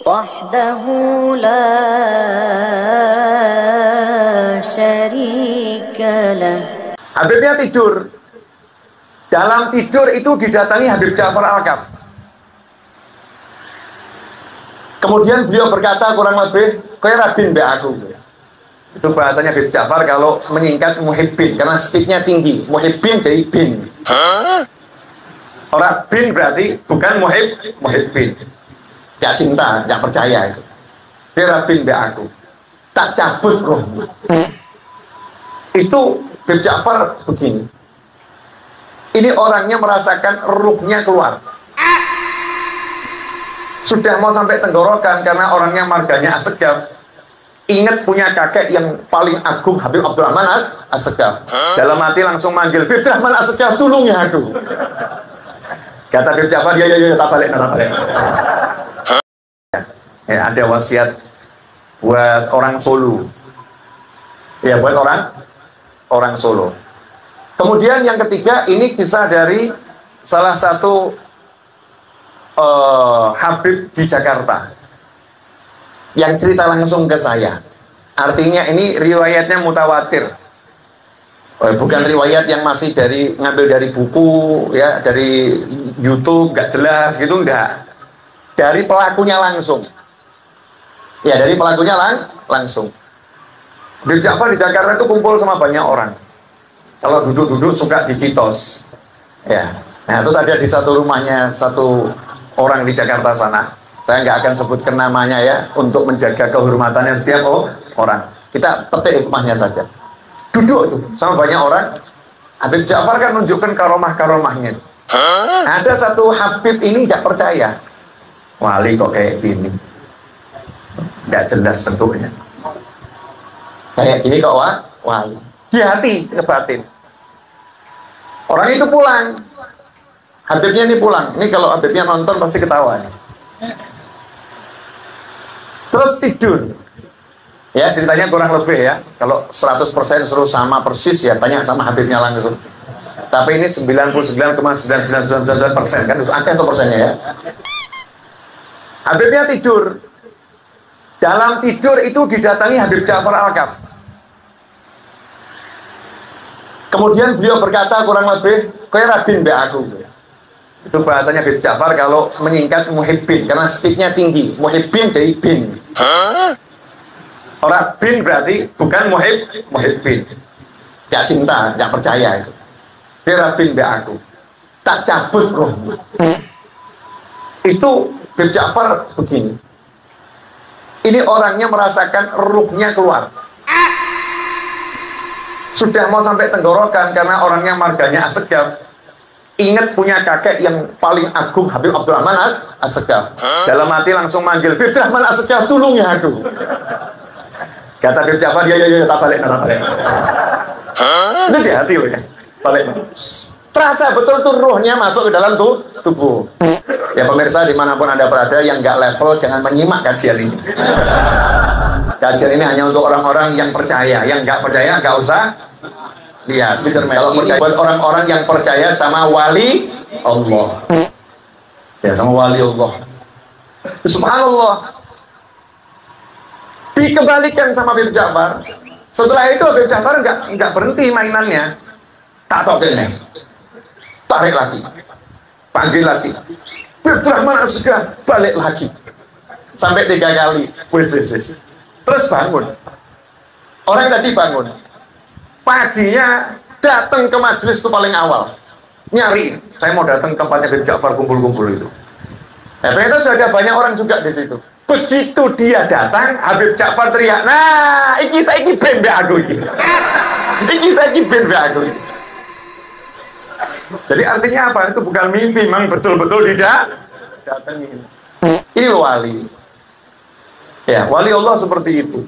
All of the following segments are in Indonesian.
وحده لا شريك له. Habibnya tidur. Dalam tidur itu didatangi Habib Ja'far Al-Kaf. Kemudian beliau berkata kurang lebih, "Kowe rabin mbek aku." Itu bahasanya Habib Ja'far kalau menyingkat muhibbin, karena speednya tinggi. Muhibbin jadi bin. Orang bin berarti bukan muhibbin. Gak cinta, gak percaya itu. Dia rabin mbek aku. Tak cabut roh. Itu Habib Ja'far begini. Ini orangnya merasakan ruhnya keluar. Sudah mau sampai tenggorokan karena orangnya marganya As-Segaf. Ingat punya kakek yang paling agung, Habib Abdurrahman As-Segaf. Dalam hati langsung manggil, "Habib Abdurrahman As-Segaf, tolong ya aku." Kata Habib Ja'far, "Ya, tak balik. Ya, ada wasiat buat orang Solo. Ya, buat orang Solo. Kemudian yang ketiga, ini kisah dari salah satu Habib di Jakarta yang cerita langsung ke saya. Artinya ini riwayatnya mutawatir, bukan riwayat yang masih ngambil dari buku, ya, dari YouTube, gak jelas gitu, enggak. Dari pelakunya langsung. Ya, dari pelakunya langsung. Habib Ja'far di Jakarta itu kumpul sama banyak orang. Kalau duduk-duduk suka dicitos. Ya. Nah, terus ada di satu rumahnya satu orang di Jakarta sana. Saya nggak akan sebutkan namanya ya, untuk menjaga kehormatannya setiap orang. Kita petik rumahnya saja. Duduk tuh sama banyak orang. Habib Ja'far kan menunjukkan karomah-karomahnya. Ada satu Habib ini nggak percaya. Wali kok kayak gini. Nggak jelas bentuknya. Kayak gini kok wali. Di hati, ke batin. Orang itu pulang. Habibnya ini pulang. Ini kalau Habibnya nonton pasti ketawa. Terus tidur. Ya, ceritanya kurang lebih ya. Kalau 100% suruh sama persis ya, tanya sama Habibnya langsung. Tapi ini 99,9999% kan, angka itu persennya ya. Habibnya tidur. Dalam tidur itu didatangi Habib Ja'far Al-Kaf. Kemudian beliau berkata kurang lebih, "Kowe rabin mbek aku." Itu bahasanya Habib Ja'far kalau menyingkat muhibbin, karena speednya tinggi. Muhibbin jadi bin. Orang bin berarti bukan muhibbin. Gak cinta, gak percaya itu. Dia rabin mbek aku. Tak cabut roh. Itu Habib Ja'far begini. Ini orangnya merasakan ruhnya keluar. Sudah mau sampai tenggorokan karena orangnya marganya As-Segaf. Ingat punya kakek yang paling agung, Habib Abdurrahman As-Segaf. Dalam hati langsung manggil, "Habib Abdurrahman As-Segaf, tolong ya aku." Kata Habib Ja'far, "Ya, tak balik. Ini di hati loh ya, balik. Terasa betul tuh ruhnya masuk ke dalam tubuh. Ya pemirsa dimanapun Anda berada yang nggak level, jangan menyimak kajian ini. Kajian ini hanya untuk orang-orang yang percaya. Yang nggak percaya nggak usah lihat. Kalau percaya, buat orang-orang yang percaya sama wali Allah. Ya, sama wali Allah. Subhanallah. Dikembalikan sama Habib Ja'far. Setelah itu Habib Ja'far nggak berhenti mainannya. Tak tahu ini. Tarik lagi. Panggil lagi. Habib Abdurrahman As-Segaf, balik lagi. Sampai 3 kali. Wis. Terus bangun. Orang tadi bangun. Paginya datang ke majelis itu paling awal. Nyari, saya mau datang ke tempatnya Habib Ja'far kumpul-kumpul itu. Nah, ternyata sudah ada banyak orang juga di situ. Begitu dia datang, Habib Ja'far teriak, "Nah, iki saiki ben mbek aku iki. Iki saiki ben mbek aku iki." Jadi artinya apa? Itu bukan mimpi, memang betul-betul tidak datangin. Ini wali. Ya, wali Allah seperti itu.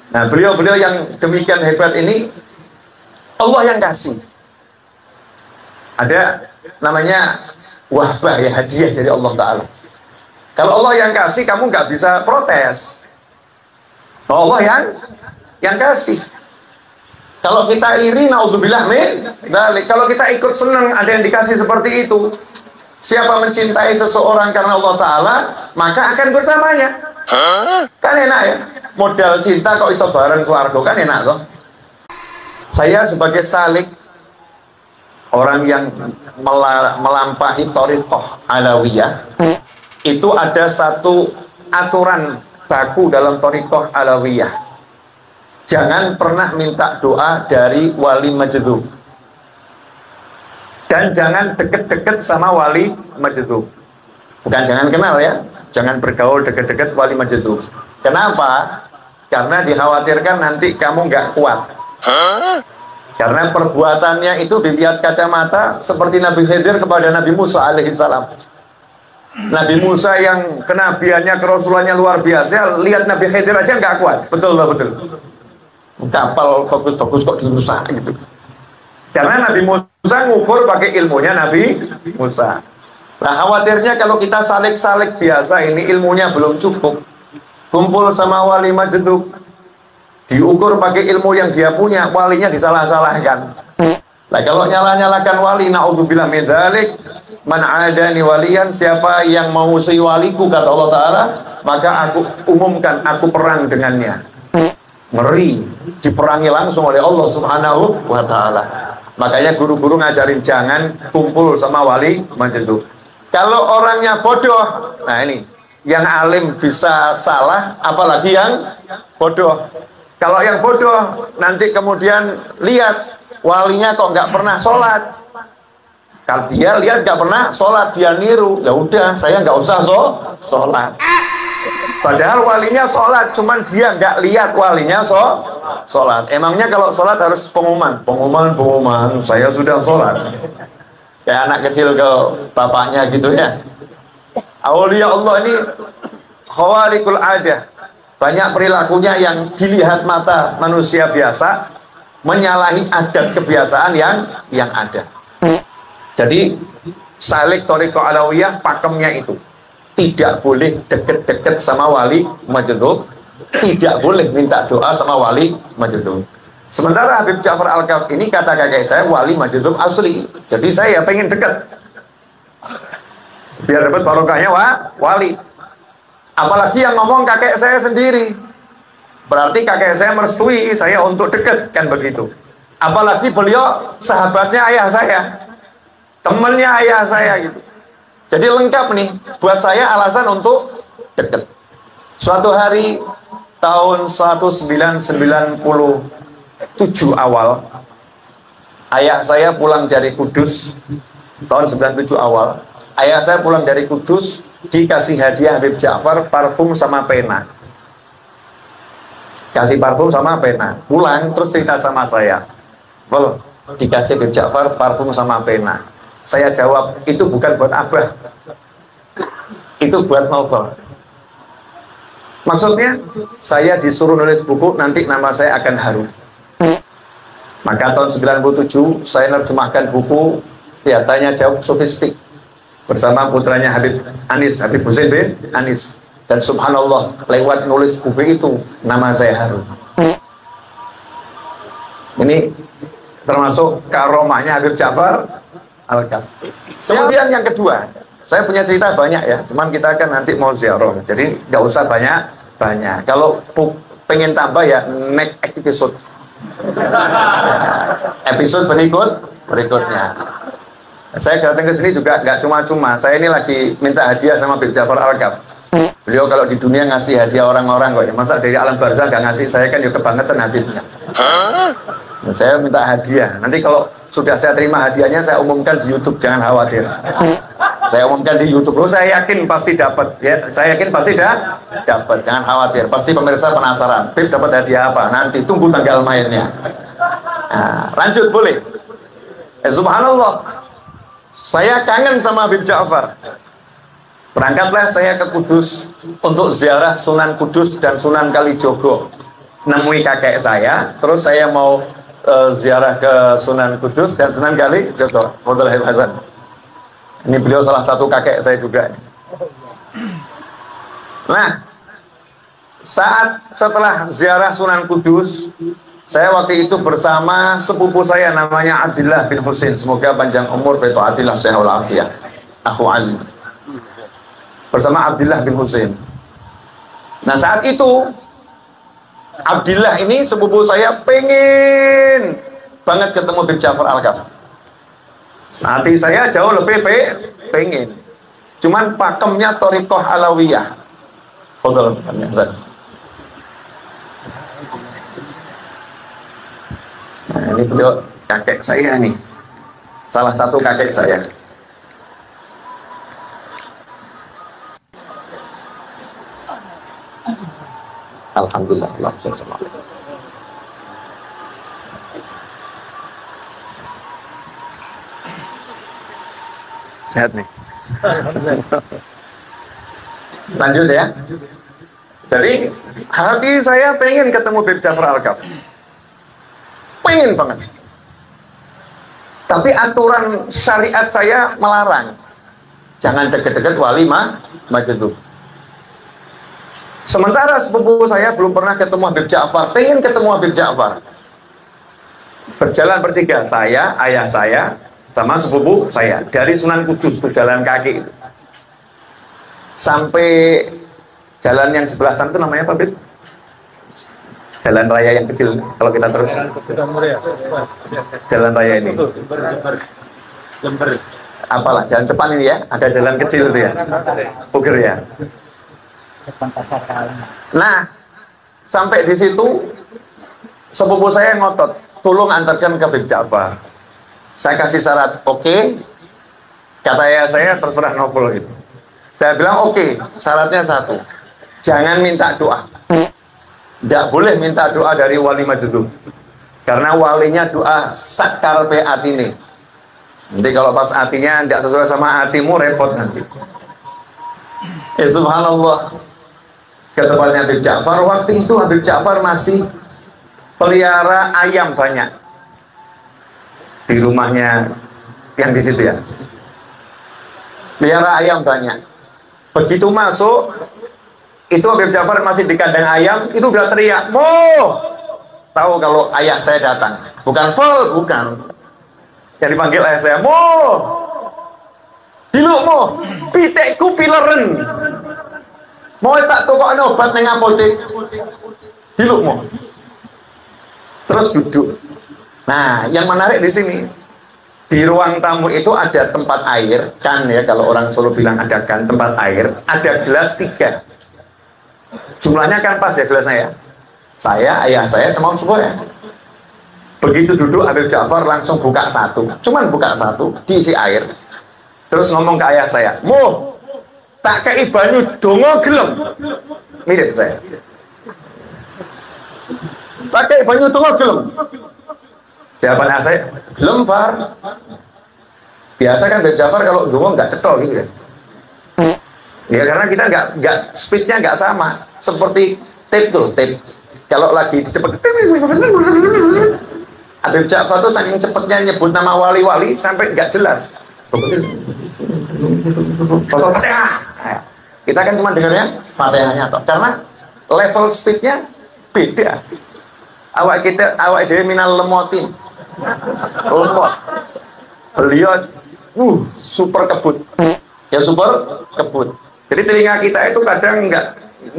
Nah, beliau-beliau yang demikian hebat ini Allah yang kasih. Ada namanya wahbah, ya, hadiah dari Allah Ta'ala. Kalau Allah yang kasih, kamu nggak bisa protes. Allah yang kasih. Kalau kita iri, naudzubillah min dzalik. Kalau kita ikut senang ada yang dikasih seperti itu, Siapa mencintai seseorang karena Allah Ta'ala, maka akan bersamanya. Kan enak ya, modal cinta kok iso bareng swarga, kan enak toh. Saya sebagai salik, orang yang melampaui thariqah alawiyah, itu ada satu aturan baku dalam thariqah alawiyah. Jangan pernah minta doa dari wali majdub, dan jangan deket-deket sama wali majdub. Bukan jangan kenal ya, jangan bergaul deket-deket wali majdub. Kenapa? Karena dikhawatirkan nanti kamu nggak kuat. Karena perbuatannya itu dilihat kacamata seperti Nabi Khidir kepada Nabi Musa alaihissalam. Nabi Musa yang kenabiannya, kerasulannya luar biasa, lihat Nabi Khidir aja nggak kuat. Betul lah, betul. Kapal bagus-bagus kok dirusak gitu. Karena Nabi Musa ngukur pakai ilmunya Nabi Musa. Nah, khawatirnya kalau kita salik-salik biasa ini ilmunya belum cukup, kumpul sama wali majdub, diukur pakai ilmu yang dia punya, walinya disalah-salahkan. Nah, kalau nyalah-nyalahkan wali, na'udzubillah min dzalik, man 'adani waliyan, siapa yang memusuhi waliku kata Allah Ta'ala, maka aku umumkan, aku perang dengannya. Ngeri, diperangi langsung oleh Allah Subhanahu wa Ta'ala. Makanya guru-guru ngajarin jangan kumpul sama wali majdub. Kalau orangnya bodoh, nah ini, yang alim bisa salah, apalagi yang bodoh. Kalau yang bodoh, nanti kemudian lihat, walinya kok nggak pernah sholat. Kalau dia lihat nggak pernah sholat, dia niru, ya udah, saya nggak usah sholat. Padahal walinya sholat, cuman dia nggak lihat walinya sholat. Emangnya kalau sholat harus pengumuman, saya sudah sholat. Kayak anak kecil ke bapaknya gitu ya. Aulia Allah ini khawarikul adah, banyak perilakunya yang dilihat mata manusia biasa, menyalahi adat kebiasaan yang ada. Jadi salik thariqah alawiyah pakemnya itu tidak boleh deket-deket sama wali majdub, tidak boleh minta doa sama wali majdub. Sementara Habib Ja'far Al-Kaf ini kata kakek saya wali majdub asli. Jadi saya pengen dekat biar dapat barokahnya wali. Apalagi yang ngomong kakek saya sendiri, berarti kakek saya merestui saya untuk dekat, kan begitu. Apalagi beliau sahabatnya ayah saya, temannya ayah saya gitu. Jadi lengkap nih buat saya alasan untuk dekat. Suatu hari tahun 1997 awal, ayah saya pulang dari Kudus. Tahun 97 awal, ayah saya pulang dari Kudus, dikasih hadiah Habib Ja'far parfum sama pena. Kasih parfum sama pena. Pulang terus cerita sama saya, "Well, dikasih Habib Ja'far parfum sama pena." Saya jawab, "Itu bukan buat Abah, itu buat novel." Maksudnya, saya disuruh nulis buku, nanti nama saya akan harum. Maka tahun 97 saya nerjemahkan buku ya tanya jawab sofistik bersama putranya Habib Anis, Habib Husain bin Anis. Dan subhanallah, lewat nulis buku itu nama saya harum. Ini termasuk karomahnya Habib Ja'far Al-Kaf. Kemudian yang kedua, saya punya cerita banyak ya, cuman kita kan nanti mau ziarah, jadi nggak usah banyak. Kalau pengen tambah ya next episode berikutnya. Saya datang ke sini juga nggak cuma-cuma. Saya ini lagi minta hadiah sama Habib Ja'far Al-Kaf. Beliau kalau di dunia ngasih hadiah orang-orang kok ya. Masa dari alam barzah nggak ngasih? Saya kan juga kebangetan Habibnya. Nah, saya minta hadiah. Nanti kalau sudah saya terima hadiahnya, saya umumkan di YouTube, jangan khawatir. Saya umumkan di YouTube. Oh, saya yakin pasti dapat. Ya, saya yakin pasti dapat. Jangan khawatir. Pasti pemirsa penasaran. Habib dapat hadiah apa? Nanti tunggu tanggal mainnya. Nah, lanjut boleh. Subhanallah. Saya kangen sama Habib Ja'far. Berangkatlah saya ke Kudus untuk ziarah Sunan Kudus dan Sunan Kalijogo. Nemui kakek saya, terus saya mau ziarah ke Sunan Kudus dan Sunan Kalijogo. Fadhil Habib Hasan. Ini beliau salah satu kakek saya juga. Nah, setelah ziarah Sunan Kudus, saya waktu itu bersama sepupu saya namanya Abdillah bin Husain. Semoga panjang umur, fi taatillah, sehat wal afiyah. Akhu Ali, bersama Abdullah bin Husain. Nah saat itu Abdullah ini sepupu saya pengen banget ketemu Habib Ja'far Al-Kaf. Hati saya jauh lebih pengen. Cuman pakemnya Thariqah Alawiyah. Betul, nah ini beliau kakek saya nih. Salah satu kakek saya. Alhamdulillah. Sehat nih. Lanjut ya. Jadi hati saya pengen ketemu Habib Ja'far Al-Kaf. Pengen banget. Tapi aturan syariat saya melarang. Jangan deket-deket wali majdzub. Sementara sepupu saya belum pernah ketemu Habib Ja'far, pengen ketemu Habib Ja'far. Berjalan bertiga, saya, ayah saya, sama sepupu saya dari Sunan Kudus berjalan kaki itu. Sampai jalan yang sebelah sana itu namanya apa, Bib? Jalan raya yang kecil. Kalau kita terus jalan raya ini. Apalah jalan cepat ini ya, ada jalan kecil itu ya. Puger ya. Nah, sampai di situ sepupu saya ngotot, tolong antarkan ke Habib Ja'far. Saya kasih syarat, oke. Kata ayah saya, terserah novel itu. Saya bilang oke, syaratnya satu, jangan minta doa. Tidak boleh minta doa dari wali majdzub, karena walinya doa sakar pe atine. Nanti kalau pas hatinya tidak sesuai sama hatimu, repot nanti. Subhanallah. Ketepatnya Habib Ja'far, waktu itu Habib Ja'far masih pelihara ayam banyak di rumahnya yang di situ ya. Pelihara ayam banyak. Begitu masuk, itu Habib Ja'far masih di kandang ayam, itu udah teriak, "Mo!" Tahu kalau ayah saya datang, bukan full, bukan. Yang dipanggil ayah saya, "Mo! Diluk mo, pitekku pileren. Mau tak tukokno obat ning apotek. Diluk mo." Terus duduk. Nah, yang menarik di sini, di ruang tamu itu ada tempat air, kan ya, kalau orang Solo bilang ada kan, tempat air, ada gelas 3. Jumlahnya kan pas ya gelasnya ya. Saya, ayah saya, sama semua ya. Begitu duduk Habib Ja'far langsung buka satu, cuman buka satu, diisi air. Terus ngomong ke ayah saya, "Mo, tak kei banyu dongo gelem." Mirip saya. "Tak kei banyu dongo gelem." Jawaban ayah saya, "Gelem, Far." Biasa kan Habib Ja'far kalau dongo nggak cetok gitu ya. Ya karena kita nggak speednya nggak sama. Seperti tape tuh, tape. Kalau lagi cepet, Habib Ja'far tuh saking cepetnya nyebut nama wali-wali sampai nggak jelas. Fatihah. Kita kan cuma dengarnya Fatihahnya toh. Karena level speednya beda. Awak dewe minal lemotin. Lemot. Beliau super kebut. Ya super kebut. Jadi telinga kita itu kadang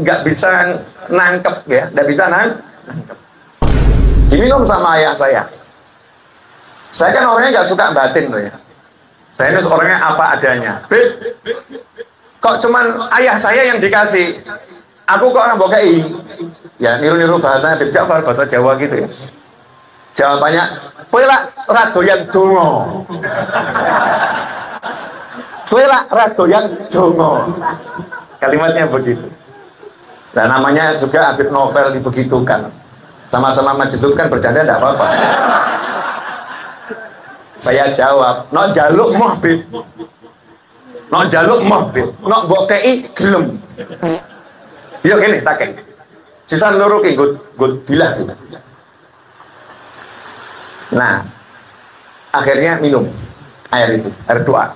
nggak bisa nangkep ya, nggak bisa nangkep. Diminum sama ayah saya. Saya kan orangnya nggak suka batin loh ya. Saya ini orangnya apa adanya. Beb, kok cuman ayah saya yang dikasih, aku kok orang bokai. Ya niru-niru bahasa Habib Ja'far, bahasa Jawa gitu ya. Jawabannya, kowe lak radoyan dongo. Kowe lak radoyan dongo. Kalimatnya begitu. Dan namanya juga Habib Novel dibegitukan. Sama-sama majdzub kan bercanda enggak apa-apa. Saya jawab, "Nok jaluk moh, Bib. Nok jaluk moh, Bib. Nok mbok kei gelem." Yo kene tak kei. Sisan loro ki nggo bilah. Nah, akhirnya minum air itu, air doa.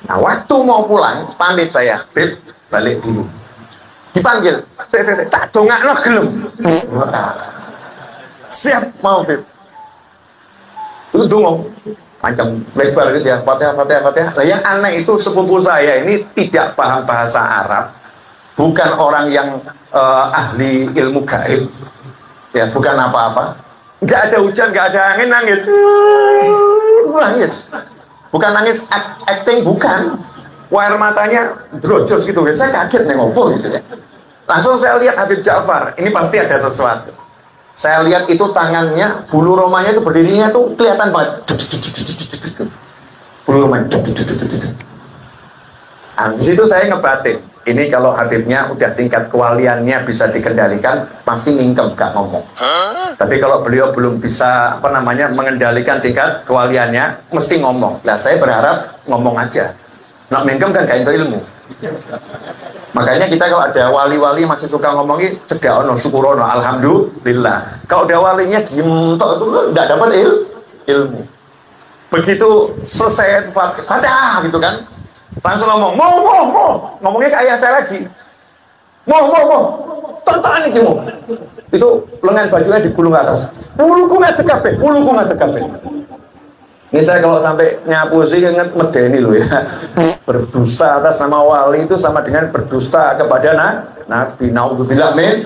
Nah, waktu mau pulang, pamit saya, "Bib, balik dulu." Dipanggil, saya tak dongakno gelem. Siap mau, Bib. Lu dongong. panjang lebar gitu ya, Fatihah, Fatihah, Fatihah. Nah, yang aneh itu sepupu saya ini tidak paham bahasa Arab, bukan orang yang ahli ilmu gaib, ya, bukan apa-apa. Nggak ada hujan, nggak ada angin, nangis. Nangis. Bukan nangis acting, bukan. Air matanya drojos gitu. Saya kaget nih ngopo gitu ya. Langsung saya lihat Habib Ja'far, ini pasti ada sesuatu. Saya lihat itu tangannya, bulu romanya itu berdirinya tuh kelihatan banget. Bulu romanya. Nah, di situ saya ngebatin. Ini kalau Habibnya udah tingkat kewaliannya bisa dikendalikan, pasti mingkem, gak ngomong. Tapi kalau beliau belum bisa mengendalikan tingkat kewaliannya, mesti ngomong. Nah, saya berharap ngomong aja. Nak mingkem kan gak itu ilmu. Makanya kita kalau ada wali-wali masih suka ngomongin cedaono, syukurono, alhamdulillah. Kalau ada walinya diem tok itu nggak dapat ilmu. Begitu selesai Fatihah gitu kan, langsung ngomong, mau, ngomongnya ke ayah saya lagi, mau, tonton ini mau. Itu lengan bajunya digulung ke atas, puluku ngadeg kabeh. Ini saya kalau sampai nyapu sih inget medeni loh ya. Berdusta atas nama wali itu sama dengan berdusta kepada Nabi. Naudzubillah min